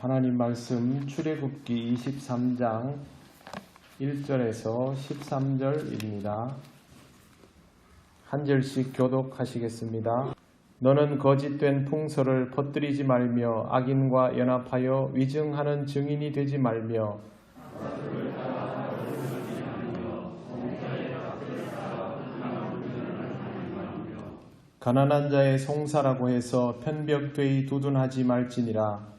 하나님 말씀 출애굽기 23장 1절에서 13절입니다. 한 절씩 교독하시겠습니다. 너는 거짓된 풍설을 퍼뜨리지 말며 악인과 연합하여 위증하는 증인이 되지 말며 가난한 자의 송사라고 해서 편벽되이 두둔하지 말지니라.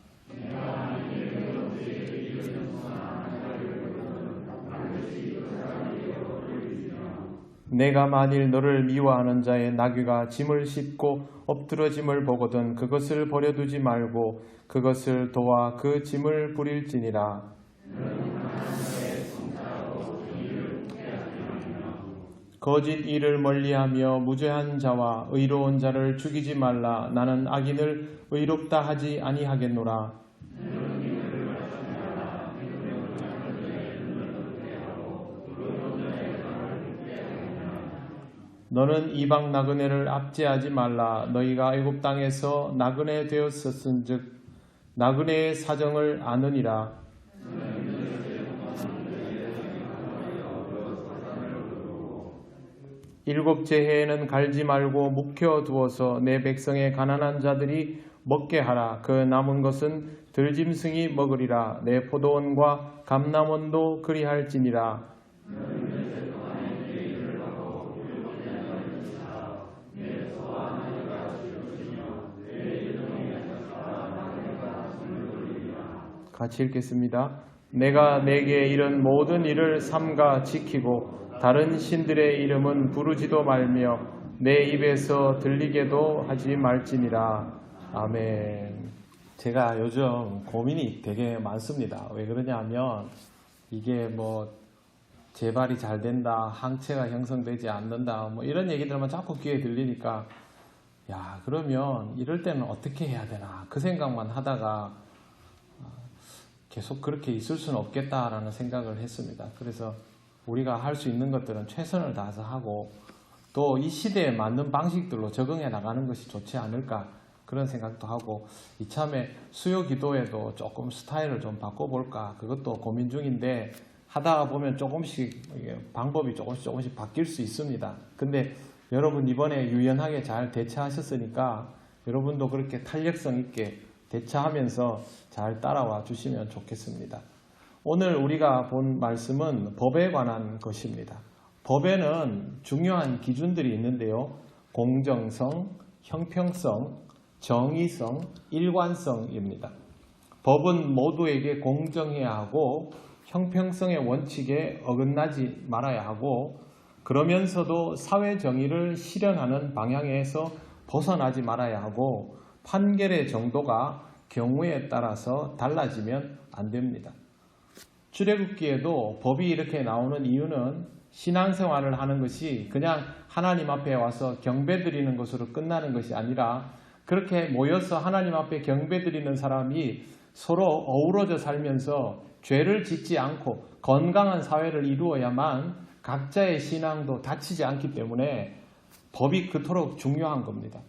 내가 만일 너를 미워하는 자의 나귀가 짐을 싣고 엎드러짐을 보거든 그것을 버려두지 말고 그것을 도와 그 짐을 부릴지니라. 거짓 일을 멀리하며 무죄한 자와 의로운 자를 죽이지 말라. 나는 악인을 의롭다 하지 아니하겠노라. 너는 이방 나그네를 압제하지 말라. 너희가 애굽 땅에서 나그네 되었었은즉 나그네의 사정을 아느니라. 일곱째 해에는 갈지 말고 묵혀두어서 내 백성의 가난한 자들이 먹게 하라. 그 남은 것은 들짐승이 먹으리라. 내 포도원과 감람원도 그리할지니라. 같이 읽겠습니다. 내가 내게 이런 모든 일을 삼가 지키고 다른 신들의 이름은 부르지도 말며 내 입에서 들리게도 하지 말지니라. 아멘. 제가 요즘 고민이 되게 많습니다. 왜 그러냐면 이게 재발이 잘 된다, 항체가 형성되지 않는다, 이런 얘기들만 자꾸 귀에 들리니까 그러면 이럴 때는 어떻게 해야 되나 그 생각만 하다가 계속 그렇게 있을 수는 없겠다라는 생각을 했습니다. 그래서 우리가 할 수 있는 것들은 최선을 다해서 하고 또 이 시대에 맞는 방식들로 적응해 나가는 것이 좋지 않을까 그런 생각도 하고 이참에 수요 기도에도 조금 스타일을 좀 바꿔볼까 그것도 고민 중인데 하다가 보면 조금씩 방법이 조금씩 바뀔 수 있습니다. 근데 여러분 이번에 유연하게 잘 대처하셨으니까 여러분도 그렇게 탄력성 있게 대처하면서 잘 따라와 주시면 좋겠습니다. 오늘 우리가 본 말씀은 법에 관한 것입니다. 법에는 중요한 기준들이 있는데요. 공정성, 형평성, 정의성, 일관성입니다. 법은 모두에게 공정해야 하고 형평성의 원칙에 어긋나지 말아야 하고 그러면서도 사회 정의를 실현하는 방향에서 벗어나지 말아야 하고 판결의 정도가 경우에 따라서 달라지면 안 됩니다. 출애굽기에도 법이 이렇게 나오는 이유는 신앙생활을 하는 것이 그냥 하나님 앞에 와서 경배드리는 것으로 끝나는 것이 아니라 그렇게 모여서 하나님 앞에 경배드리는 사람이 서로 어우러져 살면서 죄를 짓지 않고 건강한 사회를 이루어야만 각자의 신앙도 다치지 않기 때문에 법이 그토록 중요한 겁니다.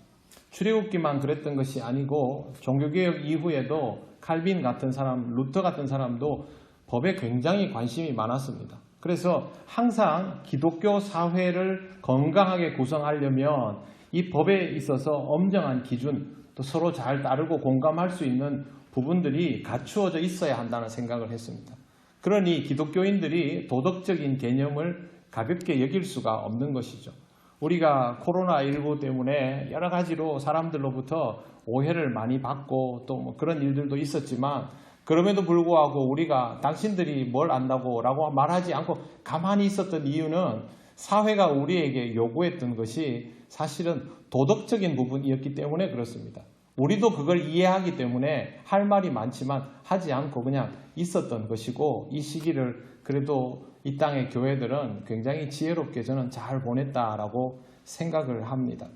출애굽기만 그랬던 것이 아니고 종교개혁 이후에도 칼빈 같은 사람, 루터 같은 사람도 법에 굉장히 관심이 많았습니다. 그래서 항상 기독교 사회를 건강하게 구성하려면 이 법에 있어서 엄정한 기준, 또 서로 잘 따르고 공감할 수 있는 부분들이 갖추어져 있어야 한다는 생각을 했습니다. 그러니 기독교인들이 도덕적인 개념을 가볍게 여길 수가 없는 것이죠. 우리가 코로나19 때문에 여러 가지로 사람들로부터 오해를 많이 받고 또 그런 일들도 있었지만 그럼에도 불구하고 우리가 당신들이 뭘 안다고 라고 말하지 않고 가만히 있었던 이유는 사회가 우리에게 요구했던 것이 사실은 도덕적인 부분이었기 때문에 그렇습니다. 우리도 그걸 이해하기 때문에 할 말이 많지만 하지 않고 그냥 있었던 것이고 이 시기를 그래도 이 땅의 교회들은 굉장히 지혜롭게 저는 잘 보냈다라고 생각을 합니다.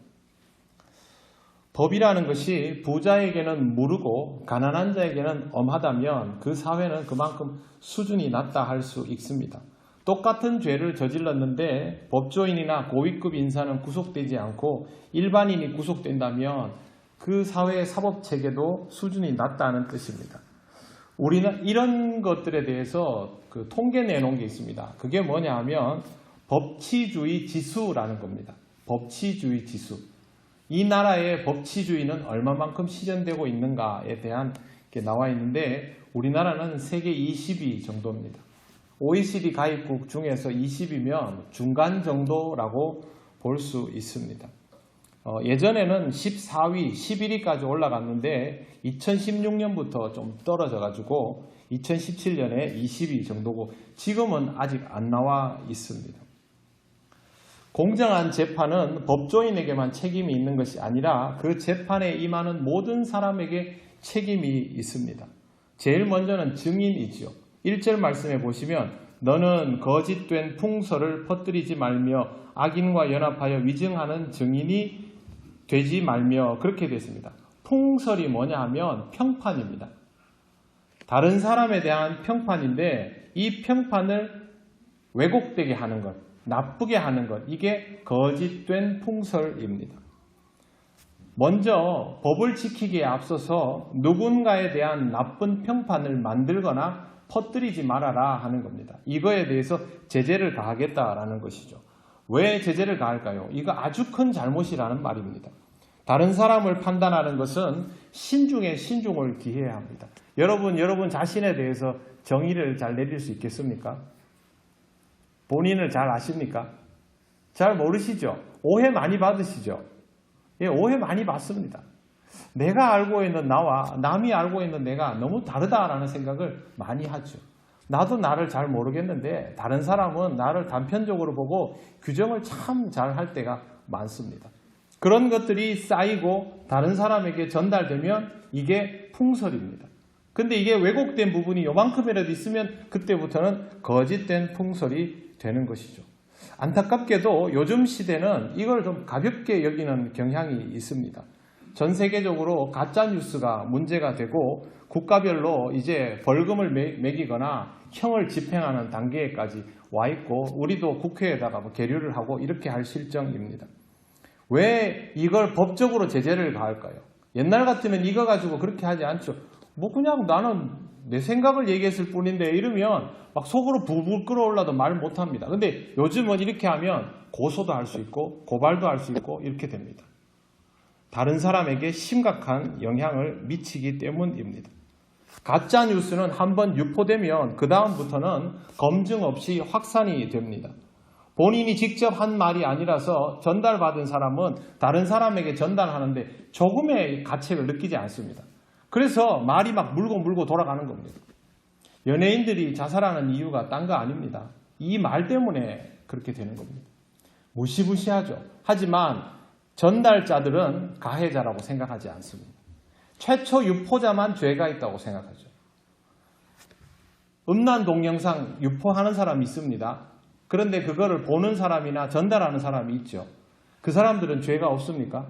법이라는 것이 부자에게는 무르고 가난한 자에게는 엄하다면 그 사회는 그만큼 수준이 낮다 할 수 있습니다. 똑같은 죄를 저질렀는데 법조인이나 고위급 인사는 구속되지 않고 일반인이 구속된다면 그 사회의 사법체계도 수준이 낮다는 뜻입니다. 우리는 이런 것들에 대해서 그 통계 내놓은 게 있습니다. 그게 뭐냐 하면 법치주의 지수라는 겁니다. 법치주의 지수. 이 나라의 법치주의는 얼마만큼 실현되고 있는가에 대한 게 나와 있는데 우리나라는 세계 20위 정도입니다. OECD 가입국 중에서 20위면 중간 정도라고 볼 수 있습니다. 예전에는 14위, 11위까지 올라갔는데 2016년부터 좀 떨어져가지고 2017년에 20위 정도고 지금은 아직 안 나와 있습니다. 공정한 재판은 법조인에게만 책임이 있는 것이 아니라 그 재판에 임하는 모든 사람에게 책임이 있습니다. 제일 먼저는 증인이지요. 1절 말씀해 보시면 너는 거짓된 풍설을 퍼뜨리지 말며 악인과 연합하여 위증하는 증인이 되지 말며 그렇게 됐습니다. 풍설이 뭐냐 하면 평판입니다. 다른 사람에 대한 평판인데 이 평판을 왜곡되게 하는 것, 나쁘게 하는 것, 이게 거짓된 풍설입니다. 먼저 법을 지키기에 앞서서 누군가에 대한 나쁜 평판을 만들거나 퍼뜨리지 말아라 하는 겁니다. 이거에 대해서 제재를 가하겠다라는 것이죠. 왜 제재를 가할까요? 이거 아주 큰 잘못이라는 말입니다. 다른 사람을 판단하는 것은 신중에 신중을 기해야 합니다. 여러분 자신에 대해서 정의를 잘 내릴 수 있겠습니까? 본인을 잘 아십니까? 잘 모르시죠? 오해 많이 받으시죠? 예, 오해 많이 받습니다. 내가 알고 있는 나와 남이 알고 있는 내가 너무 다르다라는 생각을 많이 하죠. 나도 나를 잘 모르겠는데 다른 사람은 나를 단편적으로 보고 규정을 참 잘 할 때가 많습니다. 그런 것들이 쌓이고 다른 사람에게 전달되면 이게 풍설입니다. 근데 이게 왜곡된 부분이 요만큼이라도 있으면 그때부터는 거짓된 풍설이 되는 것이죠. 안타깝게도 요즘 시대는 이걸 좀 가볍게 여기는 경향이 있습니다. 전 세계적으로 가짜뉴스가 문제가 되고 국가별로 이제 벌금을 매기거나 형을 집행하는 단계까지 와 있고 우리도 국회에다가 계류를 하고 이렇게 할 실정입니다. 왜 이걸 법적으로 제재를 가할까요? 옛날 같으면 이거 가지고 그렇게 하지 않죠. 뭐 그냥 나는 내 생각을 얘기했을 뿐인데 이러면 막 속으로 부불 끓어올라도 말 못합니다. 근데 요즘은 이렇게 하면 고소도 할 수 있고 고발도 할 수 있고 이렇게 됩니다. 다른 사람에게 심각한 영향을 미치기 때문입니다. 가짜 뉴스는 한번 유포되면 그 다음부터는 검증 없이 확산이 됩니다. 본인이 직접 한 말이 아니라서 전달받은 사람은 다른 사람에게 전달하는데 조금의 가책을 느끼지 않습니다. 그래서 말이 막 물고 돌아가는 겁니다. 연예인들이 자살하는 이유가 딴 거 아닙니다. 이 말 때문에 그렇게 되는 겁니다. 무시무시하죠. 하지만 전달자들은 가해자라고 생각하지 않습니다. 최초 유포자만 죄가 있다고 생각하죠. 음란 동영상 유포하는 사람이 있습니다. 그런데 그거를 보는 사람이나 전달하는 사람이 있죠. 그 사람들은 죄가 없습니까?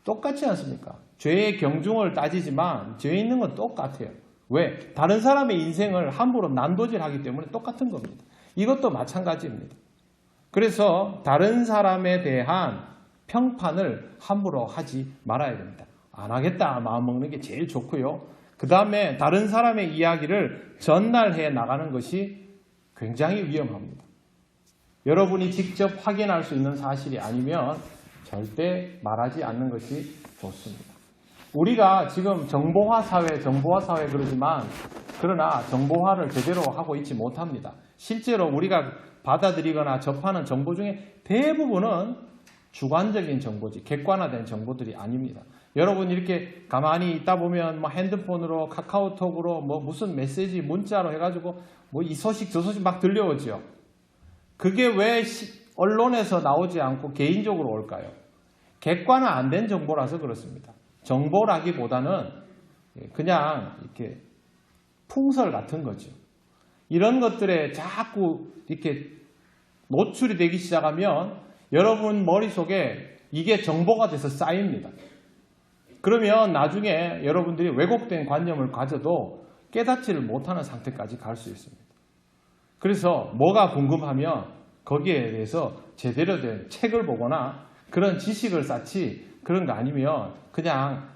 똑같지 않습니까? 죄의 경중을 따지지만 죄 있는 건 똑같아요. 왜? 다른 사람의 인생을 함부로 난도질하기 때문에 똑같은 겁니다. 이것도 마찬가지입니다. 그래서 다른 사람에 대한 평판을 함부로 하지 말아야 됩니다. 안 하겠다 마음먹는 게 제일 좋고요. 그 다음에 다른 사람의 이야기를 전달해 나가는 것이 굉장히 위험합니다. 여러분이 직접 확인할 수 있는 사실이 아니면 절대 말하지 않는 것이 좋습니다. 우리가 지금 정보화 사회 그러지만 그러나 정보화를 제대로 하고 있지 못합니다. 실제로 우리가 받아들이거나 접하는 정보 중에 대부분은 주관적인 정보지 객관화된 정보들이 아닙니다. 여러분 이렇게 가만히 있다 보면 뭐 핸드폰으로 카카오톡으로 뭐 무슨 메시지 문자로 해가지고 뭐 이 소식 저 소식 막 들려오죠. 그게 왜 언론에서 나오지 않고 개인적으로 올까요? 객관화 안 된 정보라서 그렇습니다. 정보라기보다는 그냥 이렇게 풍설 같은 거죠. 이런 것들에 자꾸 이렇게 노출이 되기 시작하면 여러분 머릿속에 이게 정보가 돼서 쌓입니다. 그러면 나중에 여러분들이 왜곡된 관념을 가져도 깨닫지를 못하는 상태까지 갈 수 있습니다. 그래서 뭐가 궁금하면 거기에 대해서 제대로 된 책을 보거나 그런 지식을 쌓지 그런 거 아니면 그냥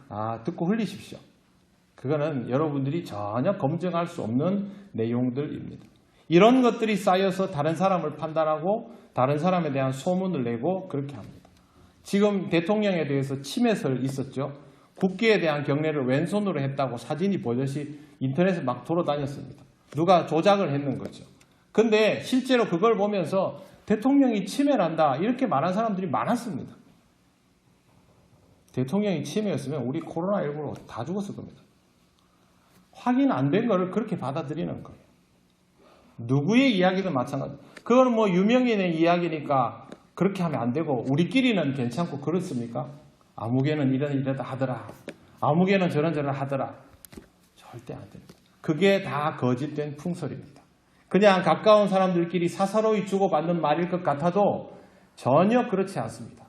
듣고 흘리십시오. 그거는 여러분들이 전혀 검증할 수 없는 내용들입니다. 이런 것들이 쌓여서 다른 사람을 판단하고 다른 사람에 대한 소문을 내고 그렇게 합니다. 지금 대통령에 대해서 침해설 있었죠. 국기에 대한 경례를 왼손으로 했다고 사진이 보듯이 인터넷에 막 돌아다녔습니다. 누가 조작을 했는 거죠. 근데 실제로 그걸 보면서 대통령이 침해를 한다 이렇게 말한 사람들이 많았습니다. 대통령이 침해였으면 우리 코로나19로 다 죽었을 겁니다. 확인 안 된 거를 그렇게 받아들이는 거예요. 누구의 이야기든 마찬가지. 그건 뭐 유명인의 이야기니까 그렇게 하면 안 되고 우리끼리는 괜찮고 그렇습니까? 아무개는 이러다 하더라. 아무개는 저런 하더라. 절대 안 됩니다. 그게 다 거짓된 풍설입니다. 그냥 가까운 사람들끼리 사사로이 주고받는 말일 것 같아도 전혀 그렇지 않습니다.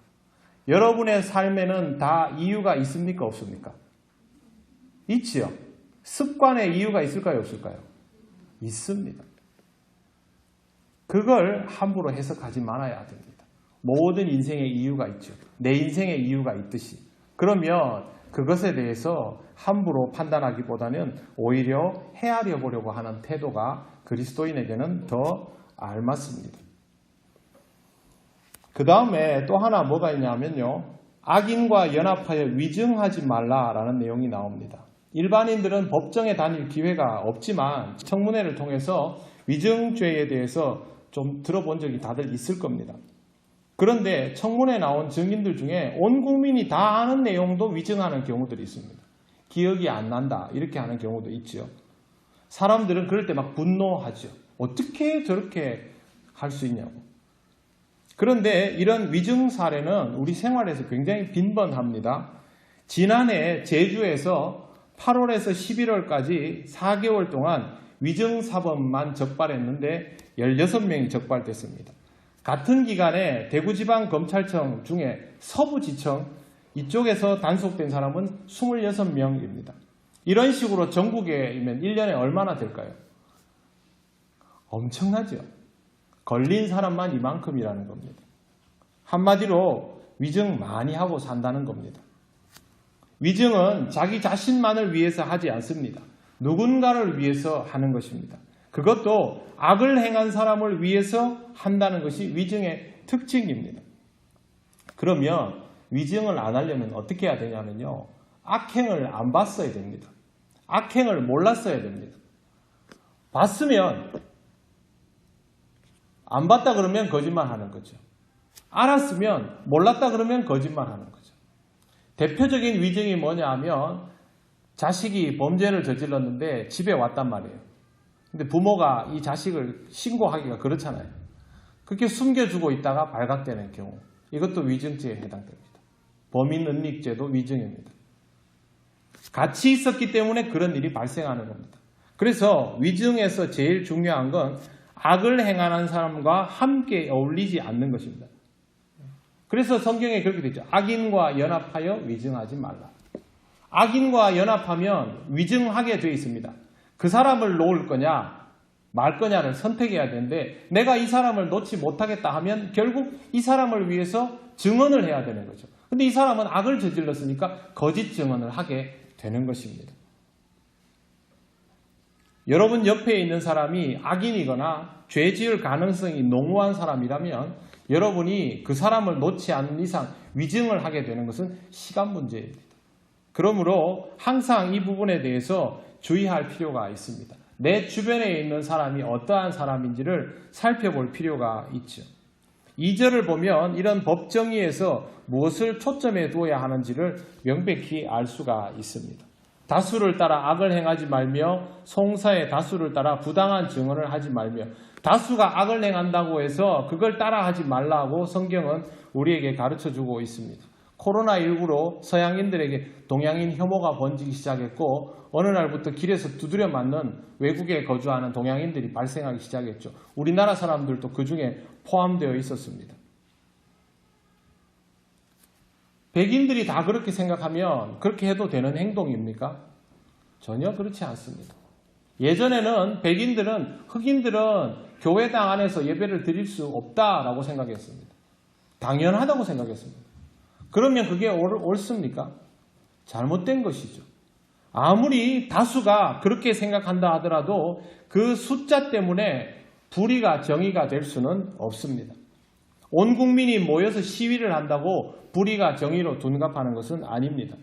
여러분의 삶에는 다 이유가 있습니까? 없습니까? 있지요. 습관의 이유가 있을까요? 없을까요? 있습니다. 그걸 함부로 해석하지 말아야 됩니다. 모든 인생의 이유가 있죠. 내 인생의 이유가 있듯이. 그러면 그것에 대해서 함부로 판단하기보다는 오히려 헤아려 보려고 하는 태도가 그리스도인에게는 더 알맞습니다. 그 다음에 또 하나 뭐가 있냐면요. 악인과 연합하여 위증하지 말라라는 내용이 나옵니다. 일반인들은 법정에 다닐 기회가 없지만 청문회를 통해서 위증죄에 대해서 좀 들어본 적이 다들 있을 겁니다. 그런데 청문회에 나온 증인들 중에 온 국민이 다 아는 내용도 위증하는 경우들이 있습니다. 기억이 안 난다 이렇게 하는 경우도 있죠. 사람들은 그럴 때 막 분노하죠. 어떻게 저렇게 할 수 있냐고. 그런데 이런 위증 사례는 우리 생활에서 굉장히 빈번합니다. 지난해 제주에서 8월에서 11월까지 4개월 동안 위증 사범만 적발했는데 16명이 적발됐습니다. 같은 기간에 대구지방검찰청 중에 서부지청 이쪽에서 단속된 사람은 26명입니다. 이런 식으로 전국에면 1년에 얼마나 될까요? 엄청나죠. 걸린 사람만 이만큼이라는 겁니다. 한마디로 위증 많이 하고 산다는 겁니다. 위증은 자기 자신만을 위해서 하지 않습니다. 누군가를 위해서 하는 것입니다. 그것도 악을 행한 사람을 위해서 한다는 것이 위증의 특징입니다. 그러면 위증을 안 하려면 어떻게 해야 되냐면요. 악행을 안 봤어야 됩니다. 악행을 몰랐어야 됩니다. 봤으면 안 봤다 그러면 거짓말 하는 거죠. 알았으면 몰랐다 그러면 거짓말 하는 거죠. 대표적인 위증이 뭐냐 하면 자식이 범죄를 저질렀는데 집에 왔단 말이에요. 근데 부모가 이 자식을 신고하기가 그렇잖아요. 그렇게 숨겨주고 있다가 발각되는 경우. 이것도 위증죄에 해당됩니다. 범인은닉죄도 위증입니다. 같이 있었기 때문에 그런 일이 발생하는 겁니다. 그래서 위증에서 제일 중요한 건 악을 행하는 사람과 함께 어울리지 않는 것입니다. 그래서 성경에 그렇게 되어 있죠. 악인과 연합하여 위증하지 말라. 악인과 연합하면 위증하게 되어 있습니다. 그 사람을 놓을 거냐 말 거냐를 선택해야 되는데 내가 이 사람을 놓지 못하겠다 하면 결국 이 사람을 위해서 증언을 해야 되는 거죠. 근데 이 사람은 악을 저질렀으니까 거짓 증언을 하게 되는 것입니다. 여러분 옆에 있는 사람이 악인이거나 죄 지을 가능성이 농후한 사람이라면 여러분이 그 사람을 놓지 않는 이상 위증을 하게 되는 것은 시간 문제입니다. 그러므로 항상 이 부분에 대해서 주의할 필요가 있습니다. 내 주변에 있는 사람이 어떠한 사람인지를 살펴볼 필요가 있죠. 2절을 보면 이런 법정의에서 무엇을 초점에 두어야 하는지를 명백히 알 수가 있습니다. 다수를 따라 악을 행하지 말며 송사의 다수를 따라 부당한 증언을 하지 말며 다수가 악을 행한다고 해서 그걸 따라하지 말라고 성경은 우리에게 가르쳐주고 있습니다. 코로나19로 서양인들에게 동양인 혐오가 번지기 시작했고 어느 날부터 길에서 두드려 맞는 외국에 거주하는 동양인들이 발생하기 시작했죠. 우리나라 사람들도 그 중에 포함되어 있었습니다. 백인들이 다 그렇게 생각하면 그렇게 해도 되는 행동입니까? 전혀 그렇지 않습니다. 예전에는 백인들은 흑인들은 교회당 안에서 예배를 드릴 수 없다라고 생각했습니다. 당연하다고 생각했습니다. 그러면 그게 옳습니까? 잘못된 것이죠. 아무리 다수가 그렇게 생각한다 하더라도 그 숫자 때문에 불의가 정의가 될 수는 없습니다. 온 국민이 모여서 시위를 한다고 불의가 정의로 둔갑하는 것은 아닙니다.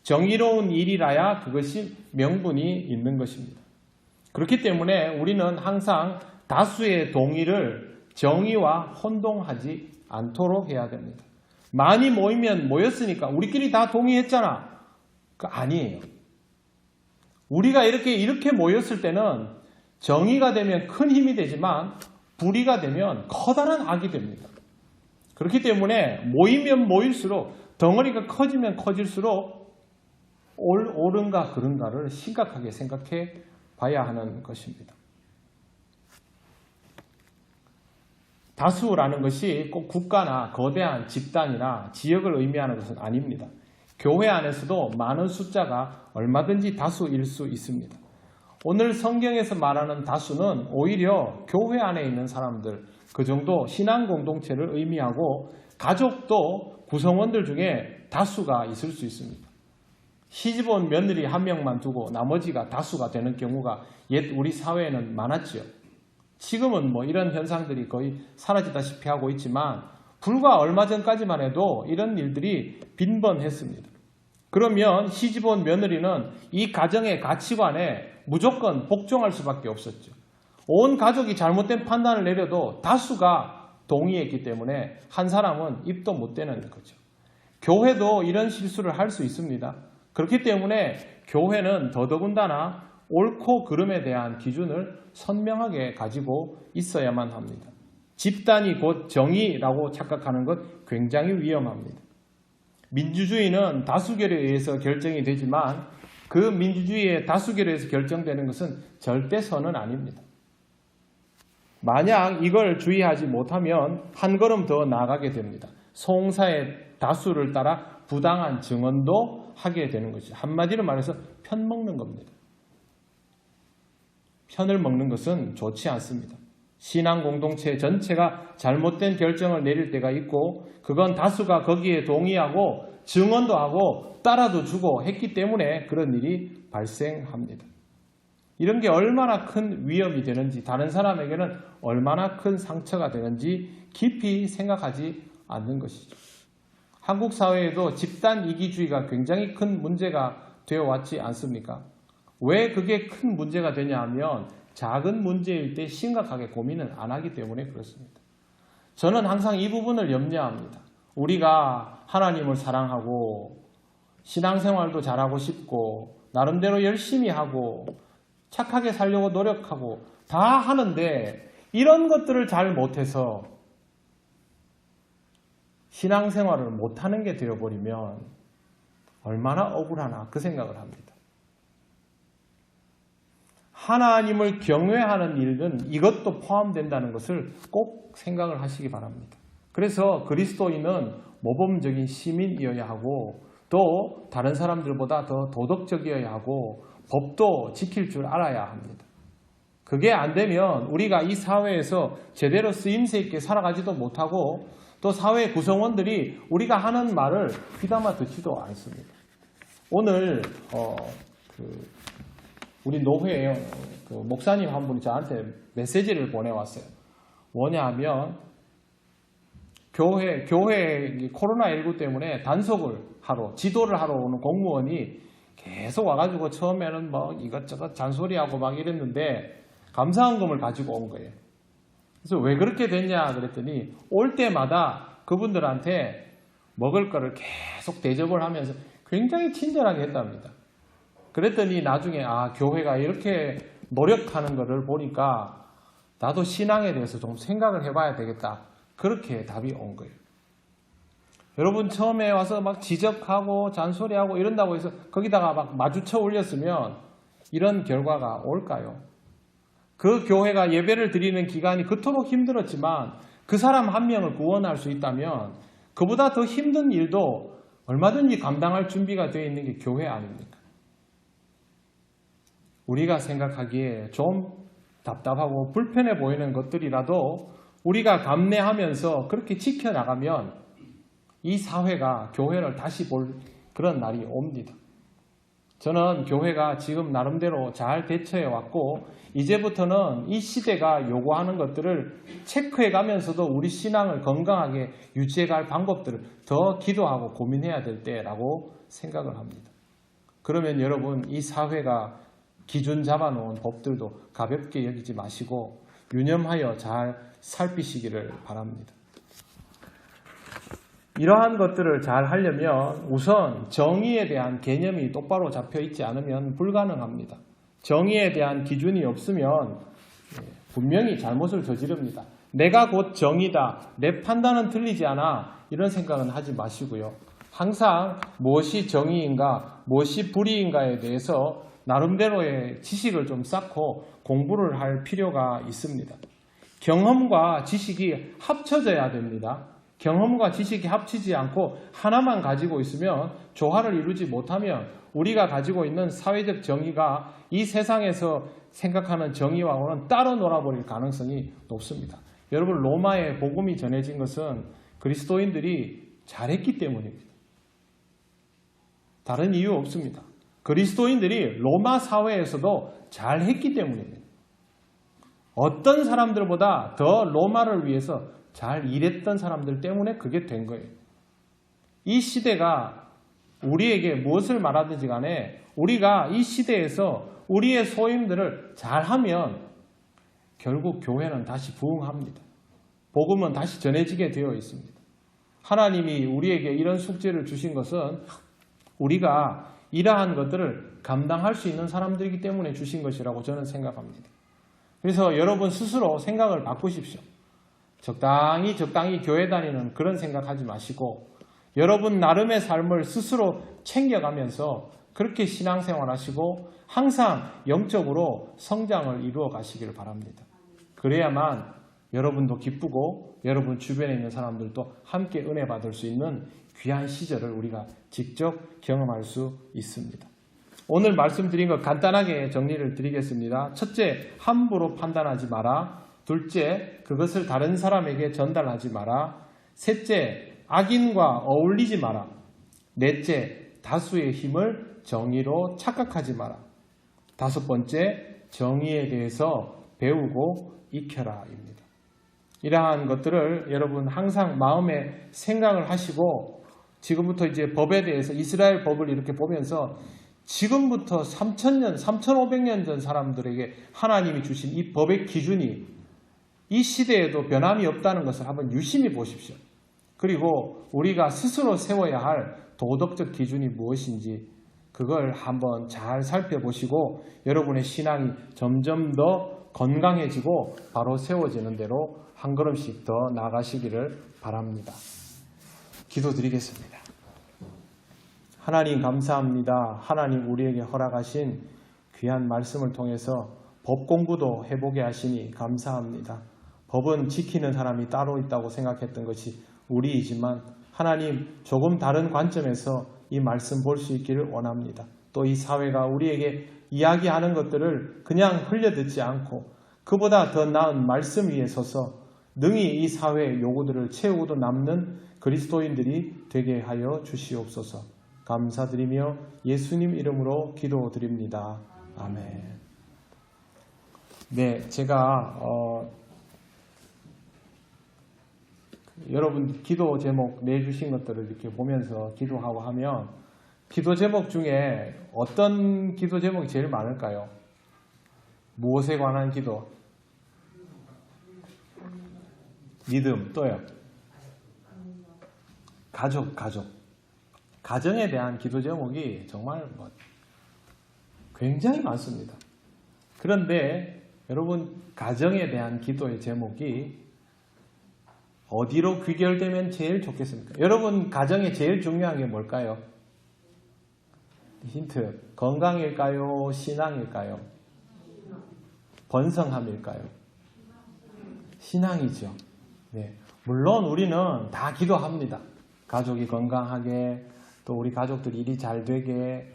정의로운 일이라야 그것이 명분이 있는 것입니다. 그렇기 때문에 우리는 항상 다수의 동의를 정의와 혼동하지 않도록 해야 됩니다. 많이 모이면 모였으니까 우리끼리 다 동의했잖아. 그 아니에요. 우리가 이렇게 모였을 때는 정의가 되면 큰 힘이 되지만 불의가 되면 커다란 악이 됩니다. 그렇기 때문에 모이면 모일수록 덩어리가 커지면 커질수록 옳은가 그른가를 심각하게 생각해 봐야 하는 것입니다. 다수라는 것이 꼭 국가나 거대한 집단이나 지역을 의미하는 것은 아닙니다. 교회 안에서도 많은 숫자가 얼마든지 다수일 수 있습니다. 오늘 성경에서 말하는 다수는 오히려 교회 안에 있는 사람들, 그 정도 신앙 공동체를 의미하고 가족도 구성원들 중에 다수가 있을 수 있습니다. 시집온 며느리 한 명만 두고 나머지가 다수가 되는 경우가 옛 우리 사회에는 많았지요. 지금은 이런 현상들이 거의 사라지다시피 하고 있지만 불과 얼마 전까지만 해도 이런 일들이 빈번했습니다. 그러면 시집온 며느리는 이 가정의 가치관에 무조건 복종할 수밖에 없었죠. 온 가족이 잘못된 판단을 내려도 다수가 동의했기 때문에 한 사람은 입도 못 대는 거죠. 교회도 이런 실수를 할 수 있습니다. 그렇기 때문에 교회는 더더군다나 옳고 그름에 대한 기준을 선명하게 가지고 있어야만 합니다. 집단이 곧 정의라고 착각하는 것 굉장히 위험합니다. 민주주의는 다수결에 의해서 결정이 되지만 그 민주주의의 다수결에 의해서 결정되는 것은 절대 선은 아닙니다. 만약 이걸 주의하지 못하면 한 걸음 더 나아가게 됩니다. 송사의 다수를 따라 부당한 증언도 하게 되는 것이죠. 한마디로 말해서 편먹는 겁니다. 편을 먹는 것은 좋지 않습니다. 신앙 공동체 전체가 잘못된 결정을 내릴 때가 있고 그건 다수가 거기에 동의하고 증언도 하고 따라도 주고 했기 때문에 그런 일이 발생합니다. 이런 게 얼마나 큰 위험이 되는지 다른 사람에게는 얼마나 큰 상처가 되는지 깊이 생각하지 않는 것이죠. 한국 사회에도 집단 이기주의가 굉장히 큰 문제가 되어 왔지 않습니까? 왜 그게 큰 문제가 되냐 하면 작은 문제일 때 심각하게 고민을 안 하기 때문에 그렇습니다. 저는 항상 이 부분을 염려합니다. 우리가 하나님을 사랑하고 신앙생활도 잘하고 싶고 나름대로 열심히 하고 착하게 살려고 노력하고 다 하는데 이런 것들을 잘 못해서 신앙생활을 못하는 게 되어버리면 얼마나 억울하나 그 생각을 합니다. 하나님을 경외하는 일은 이것도 포함된다는 것을 꼭 생각을 하시기 바랍니다. 그래서 그리스도인은 모범적인 시민이어야 하고 또 다른 사람들보다 더 도덕적이어야 하고 법도 지킬 줄 알아야 합니다. 그게 안 되면 우리가 이 사회에서 제대로 쓰임새 있게 살아가지도 못하고 또 사회 구성원들이 우리가 하는 말을 귀담아 듣지도 않습니다. 오늘 우리 노회에 목사님 한 분이 저한테 메시지를 보내왔어요. 뭐냐 하면 교회 코로나19 때문에 단속을 하러 지도를 하러 오는 공무원이 계속 와가지고 처음에는 이것저것 잔소리하고 막 이랬는데 감사원금을 가지고 온 거예요. 그래서 왜 그렇게 됐냐 그랬더니 올 때마다 그분들한테 먹을 거를 계속 대접을 하면서 굉장히 친절하게 했답니다. 그랬더니 나중에 교회가 이렇게 노력하는 것을 보니까 나도 신앙에 대해서 좀 생각을 해봐야 되겠다. 그렇게 답이 온 거예요. 여러분 처음에 와서 막 지적하고 잔소리하고 이런다고 해서 거기다가 막 마주쳐 올렸으면 이런 결과가 올까요? 그 교회가 예배를 드리는 기간이 그토록 힘들었지만 그 사람 한 명을 구원할 수 있다면 그보다 더 힘든 일도 얼마든지 감당할 준비가 되어 있는 게 교회 아닙니까? 우리가 생각하기에 좀 답답하고 불편해 보이는 것들이라도 우리가 감내하면서 그렇게 지켜나가면 이 사회가 교회를 다시 볼 그런 날이 옵니다. 저는 교회가 지금 나름대로 잘 대처해 왔고 이제부터는 이 시대가 요구하는 것들을 체크해 가면서도 우리 신앙을 건강하게 유지해 갈 방법들을 더 기도하고 고민해야 될 때라고 생각을 합니다. 그러면 여러분 이 사회가 기준 잡아놓은 법들도 가볍게 여기지 마시고 유념하여 잘 살피시기를 바랍니다. 이러한 것들을 잘 하려면 우선 정의에 대한 개념이 똑바로 잡혀 있지 않으면 불가능합니다. 정의에 대한 기준이 없으면 분명히 잘못을 저지릅니다. 내가 곧 정의다, 내 판단은 틀리지 않아, 이런 생각은 하지 마시고요. 항상 무엇이 정의인가, 무엇이 불의인가에 대해서 나름대로의 지식을 좀 쌓고 공부를 할 필요가 있습니다. 경험과 지식이 합쳐져야 됩니다. 경험과 지식이 합치지 않고 하나만 가지고 있으면 조화를 이루지 못하면 우리가 가지고 있는 사회적 정의가 이 세상에서 생각하는 정의와는 따로 놀아버릴 가능성이 높습니다. 여러분 로마에 복음이 전해진 것은 그리스도인들이 잘했기 때문입니다. 다른 이유 없습니다. 그리스도인들이 로마 사회에서도 잘했기 때문입니다. 어떤 사람들보다 더 로마를 위해서 잘 일했던 사람들 때문에 그게 된 거예요. 이 시대가 우리에게 무엇을 말하든지 간에 우리가 이 시대에서 우리의 소임들을 잘하면 결국 교회는 다시 부흥합니다. 복음은 다시 전해지게 되어 있습니다. 하나님이 우리에게 이런 숙제를 주신 것은 우리가 이러한 것들을 감당할 수 있는 사람들이기 때문에 주신 것이라고 저는 생각합니다. 그래서 여러분 스스로 생각을 바꾸십시오. 적당히 교회 다니는 그런 생각하지 마시고 여러분 나름의 삶을 스스로 챙겨가면서 그렇게 신앙생활 하시고 항상 영적으로 성장을 이루어 가시기를 바랍니다. 그래야만 여러분도 기쁘고 여러분 주변에 있는 사람들도 함께 은혜 받을 수 있는 귀한 시절을 우리가 직접 경험할 수 있습니다. 오늘 말씀드린 것 간단하게 정리를 드리겠습니다. 첫째, 함부로 판단하지 마라. 둘째, 그것을 다른 사람에게 전달하지 마라. 셋째, 악인과 어울리지 마라. 넷째, 다수의 힘을 정의로 착각하지 마라. 다섯 번째, 정의에 대해서 배우고 익혀라입니다. 이러한 것들을 여러분 항상 마음에 생각을 하시고 지금부터 이제 법에 대해서 이스라엘 법을 이렇게 보면서 지금부터 3,000년, 3,500년 전 사람들에게 하나님이 주신 이 법의 기준이 이 시대에도 변함이 없다는 것을 한번 유심히 보십시오. 그리고 우리가 스스로 세워야 할 도덕적 기준이 무엇인지 그걸 한번 잘 살펴보시고 여러분의 신앙이 점점 더 건강해지고 바로 세워지는 대로 한 걸음씩 더 나아가시기를 바랍니다. 기도드리겠습니다. 하나님 감사합니다. 하나님 우리에게 허락하신 귀한 말씀을 통해서 법 공부도 해보게 하시니 감사합니다. 법은 지키는 사람이 따로 있다고 생각했던 것이 우리이지만 하나님 조금 다른 관점에서 이 말씀 볼 수 있기를 원합니다. 또 이 사회가 우리에게 이야기하는 것들을 그냥 흘려듣지 않고 그보다 더 나은 말씀 위에 서서 능히 이 사회의 요구들을 채우고도 남는 그리스도인들이 되게 하여 주시옵소서. 감사드리며 예수님 이름으로 기도드립니다. 아멘. 네, 제가 여러분 기도 제목 내주신 것들을 이렇게 보면서 기도하고 하면 기도 제목 중에 어떤 기도 제목이 제일 많을까요? 무엇에 관한 기도? 믿음, 또요? 가족. 가정에 대한 기도 제목이 정말 굉장히 많습니다. 그런데 여러분 가정에 대한 기도의 제목이 어디로 귀결되면 제일 좋겠습니까? 여러분 가정에 제일 중요한 게 뭘까요? 힌트. 건강일까요? 신앙일까요? 번성함일까요? 신앙이죠. 네. 물론 우리는 다 기도합니다. 가족이 건강하게 또 우리 가족들이 일이 잘 되게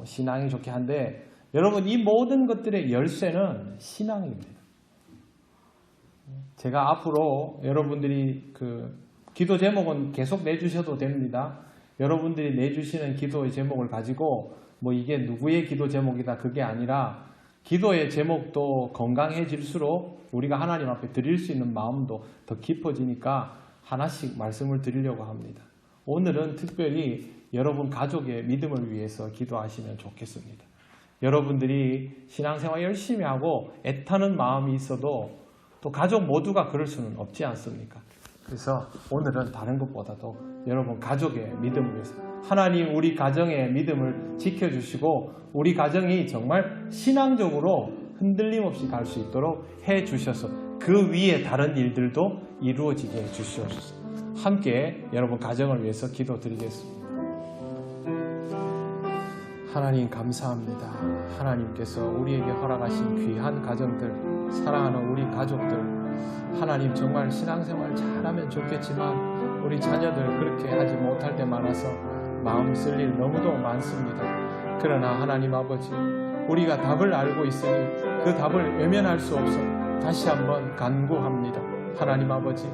신앙이 좋게 한데 여러분 이 모든 것들의 열쇠는 신앙입니다. 제가 앞으로 여러분들이 기도 제목은 계속 내주셔도 됩니다. 여러분들이 내주시는 기도의 제목을 가지고 뭐 이게 누구의 기도 제목이다 그게 아니라 기도의 제목도 건강해질수록 우리가 하나님 앞에 드릴 수 있는 마음도 더 깊어지니까 하나씩 말씀을 드리려고 합니다. 오늘은 특별히 여러분 가족의 믿음을 위해서 기도하시면 좋겠습니다. 여러분들이 신앙생활 열심히 하고 애타는 마음이 있어도 또 가족 모두가 그럴 수는 없지 않습니까? 그래서 오늘은 다른 것보다도 여러분 가족의 믿음을 위해서 하나님 우리 가정의 믿음을 지켜주시고 우리 가정이 정말 신앙적으로 흔들림 없이 갈 수 있도록 해주셔서 그 위에 다른 일들도 이루어지게 해주시옵소서. 함께 여러분 가정을 위해서 기도드리겠습니다. 하나님 감사합니다. 하나님께서 우리에게 허락하신 귀한 가정들, 사랑하는 우리 가족들, 하나님 정말 신앙생활 잘하면 좋겠지만 우리 자녀들 그렇게 하지 못할 때 많아서 마음 쓸 일 너무도 많습니다. 그러나 하나님 아버지, 우리가 답을 알고 있으니 그 답을 외면할 수 없어 다시 한번 간구합니다. 하나님 아버지,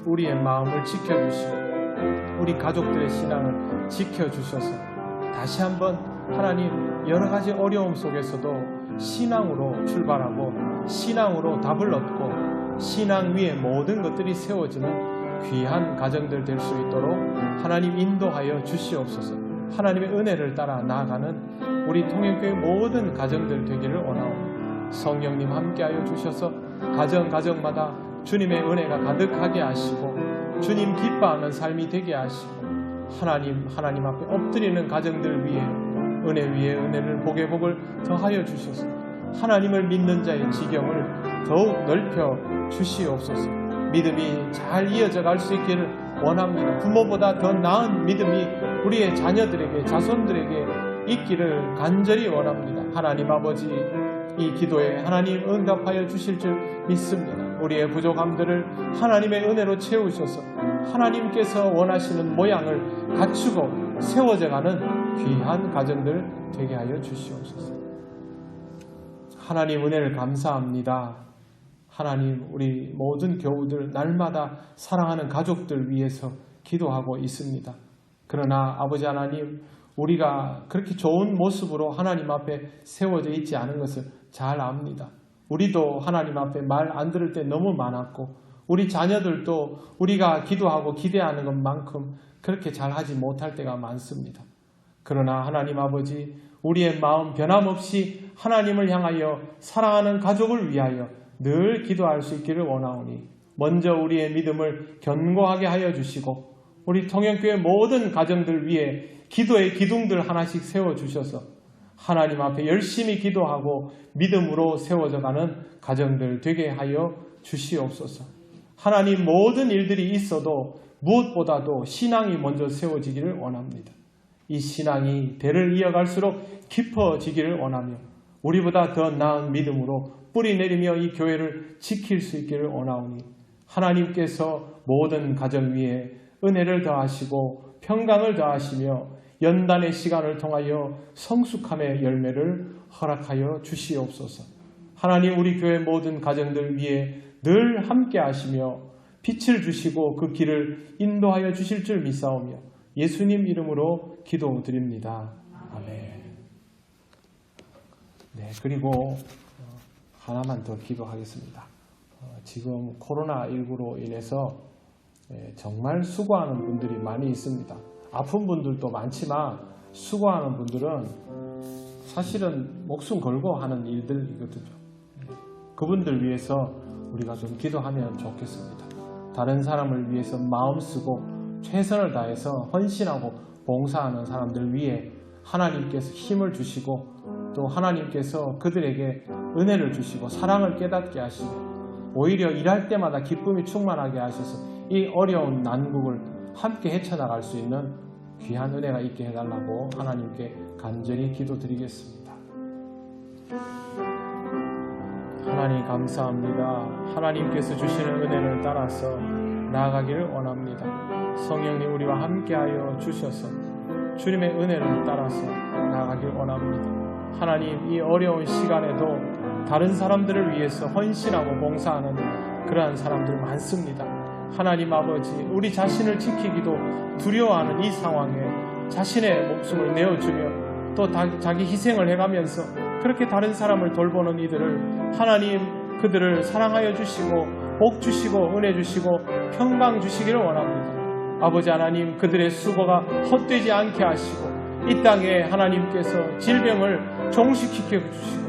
우리의 마음을 지켜주시고 우리 가족들의 신앙을 지켜주셔서 다시 한번 하나님 여러 가지 어려움 속에서도 신앙으로 출발하고 신앙으로 답을 얻고 신앙 위에 모든 것들이 세워지는 귀한 가정들 될 수 있도록 하나님 인도하여 주시옵소서. 하나님의 은혜를 따라 나아가는 우리 통영교회 모든 가정들 되기를 원하옵니다. 성령님 함께하여 주셔서 가정마다 주님의 은혜가 가득하게 하시고 주님 기뻐하는 삶이 되게 하시고 하나님 앞에 엎드리는 가정들 위에 은혜 위에 은혜를 복에 복을 더하여 주셔서 하나님을 믿는 자의 지경을 더욱 넓혀 주시옵소서. 믿음이 잘 이어져 갈 수 있기를 원합니다. 부모보다 더 나은 믿음이 우리의 자녀들에게 자손들에게 있기를 간절히 원합니다. 하나님 아버지, 이 기도에 하나님 응답하여 주실 줄 믿습니다. 우리의 부족함들을 하나님의 은혜로 채우셔서 하나님께서 원하시는 모양을 갖추고 세워져가는 귀한 가정들 되게 하여 주시옵소서. 하나님 은혜를 감사합니다. 하나님 우리 모든 교우들 날마다 사랑하는 가족들 위해서 기도하고 있습니다. 그러나 아버지 하나님, 우리가 그렇게 좋은 모습으로 하나님 앞에 세워져 있지 않은 것을 잘 압니다. 우리도 하나님 앞에 말 안 들을 때 너무 많았고 우리 자녀들도 우리가 기도하고 기대하는 것만큼 그렇게 잘하지 못할 때가 많습니다. 그러나 하나님 아버지, 우리의 마음 변함없이 하나님을 향하여 사랑하는 가족을 위하여 늘 기도할 수 있기를 원하오니 먼저 우리의 믿음을 견고하게 하여 주시고 우리 통영교회 모든 가정들 위에 기도의 기둥들 하나씩 세워주셔서 하나님 앞에 열심히 기도하고 믿음으로 세워져가는 가정들 되게 하여 주시옵소서. 하나님 모든 일들이 있어도 무엇보다도 신앙이 먼저 세워지기를 원합니다. 이 신앙이 대를 이어갈수록 깊어지기를 원하며 우리보다 더 나은 믿음으로 뿌리 내리며 이 교회를 지킬 수 있기를 원하오니 하나님께서 모든 가정 위에 은혜를 더하시고 평강을 더하시며 연단의 시간을 통하여 성숙함의 열매를 허락하여 주시옵소서. 하나님 우리 교회 모든 가정들 위에 늘 함께 하시며 빛을 주시고 그 길을 인도하여 주실 줄 믿사오며 예수님 이름으로 기도드립니다. 아멘. 네, 그리고 하나만 더 기도하겠습니다. 지금 코로나19로 인해서 정말 수고하는 분들이 많이 있습니다. 아픈 분들도 많지만 수고하는 분들은 사실은 목숨 걸고 하는 일들이거든요. 그분들 위해서 우리가 좀 기도하면 좋겠습니다. 다른 사람을 위해서 마음 쓰고 최선을 다해서 헌신하고 봉사하는 사람들 위해 하나님께서 힘을 주시고 또 하나님께서 그들에게 은혜를 주시고 사랑을 깨닫게 하시고 오히려 일할 때마다 기쁨이 충만하게 하셔서 이 어려운 난국을 함께 헤쳐나갈 수 있는 귀한 은혜가 있게 해달라고 하나님께 간절히 기도드리겠습니다. 하나님 감사합니다. 하나님께서 주시는 은혜를 따라서 나아가기를 원합니다. 성령님 우리와 함께하여 주셔서 주님의 은혜를 따라서 나아가기를 원합니다. 하나님 이 어려운 시간에도 다른 사람들을 위해서 헌신하고 봉사하는 그러한 사람들 많습니다. 하나님 아버지, 우리 자신을 지키기도 두려워하는 이 상황에 자신의 목숨을 내어주며 또 자기 희생을 해가면서 그렇게 다른 사람을 돌보는 이들을 하나님 그들을 사랑하여 주시고 복 주시고 은혜 주시고 평강 주시기를 원합니다. 아버지 하나님 그들의 수고가 헛되지 않게 하시고 이 땅에 하나님께서 질병을 종식시켜 주시고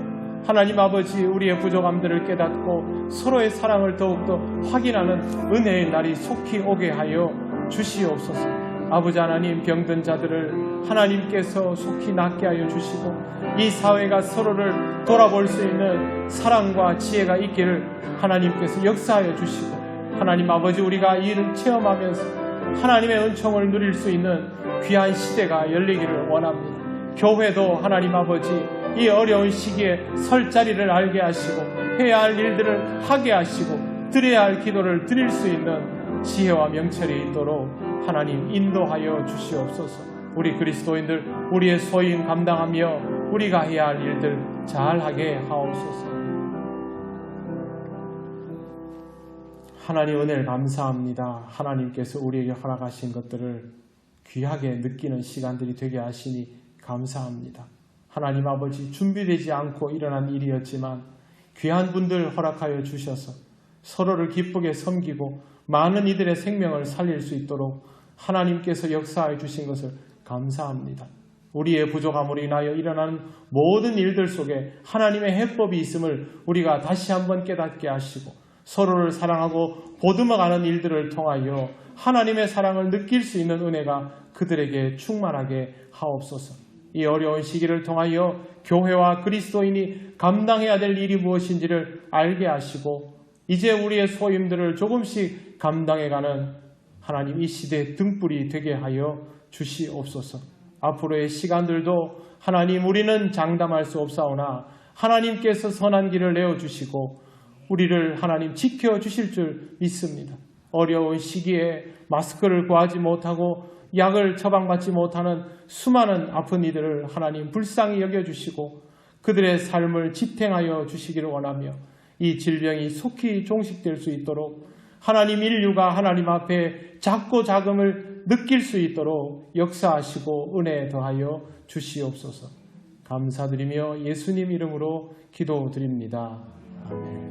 하나님 아버지 우리의 부족함들을 깨닫고 서로의 사랑을 더욱더 확인하는 은혜의 날이 속히 오게 하여 주시옵소서. 아버지 하나님 병든 자들을 하나님께서 속히 낫게 하여 주시고 이 사회가 서로를 돌아볼 수 있는 사랑과 지혜가 있기를 하나님께서 역사하여 주시고 하나님 아버지 우리가 이를 체험하면서 하나님의 은총을 누릴 수 있는 귀한 시대가 열리기를 원합니다. 교회도 하나님 아버지 이 어려운 시기에 설 자리를 알게 하시고 해야 할 일들을 하게 하시고 드려야 할 기도를 드릴 수 있는 지혜와 명철이 있도록 하나님 인도하여 주시옵소서. 우리 그리스도인들 우리의 소임 감당하며 우리가 해야 할 일들 잘하게 하옵소서. 하나님 은혜를 감사합니다. 하나님께서 우리에게 허락하신 것들을 귀하게 느끼는 시간들이 되게 하시니 감사합니다. 하나님 아버지 준비되지 않고 일어난 일이었지만 귀한 분들 허락하여 주셔서 서로를 기쁘게 섬기고 많은 이들의 생명을 살릴 수 있도록 하나님께서 역사해 주신 것을 감사합니다. 우리의 부족함으로 인하여 일어나는 모든 일들 속에 하나님의 해법이 있음을 우리가 다시 한번 깨닫게 하시고 서로를 사랑하고 보듬어가는 일들을 통하여 하나님의 사랑을 느낄 수 있는 은혜가 그들에게 충만하게 하옵소서. 이 어려운 시기를 통하여 교회와 그리스도인이 감당해야 될 일이 무엇인지를 알게 하시고 이제 우리의 소임들을 조금씩 감당해가는 하나님 이 시대의 등불이 되게 하여 주시옵소서. 앞으로의 시간들도 하나님 우리는 장담할 수 없사오나 하나님께서 선한 길을 내어주시고 우리를 하나님 지켜주실 줄 믿습니다. 어려운 시기에 마스크를 구하지 못하고 약을 처방받지 못하는 수많은 아픈 이들을 하나님 불쌍히 여겨주시고 그들의 삶을 지탱하여 주시기를 원하며 이 질병이 속히 종식될 수 있도록 하나님 인류가 하나님 앞에 작고 작음을 느낄 수 있도록 역사하시고 은혜 더하여 주시옵소서. 감사드리며 예수님 이름으로 기도드립니다. 아멘.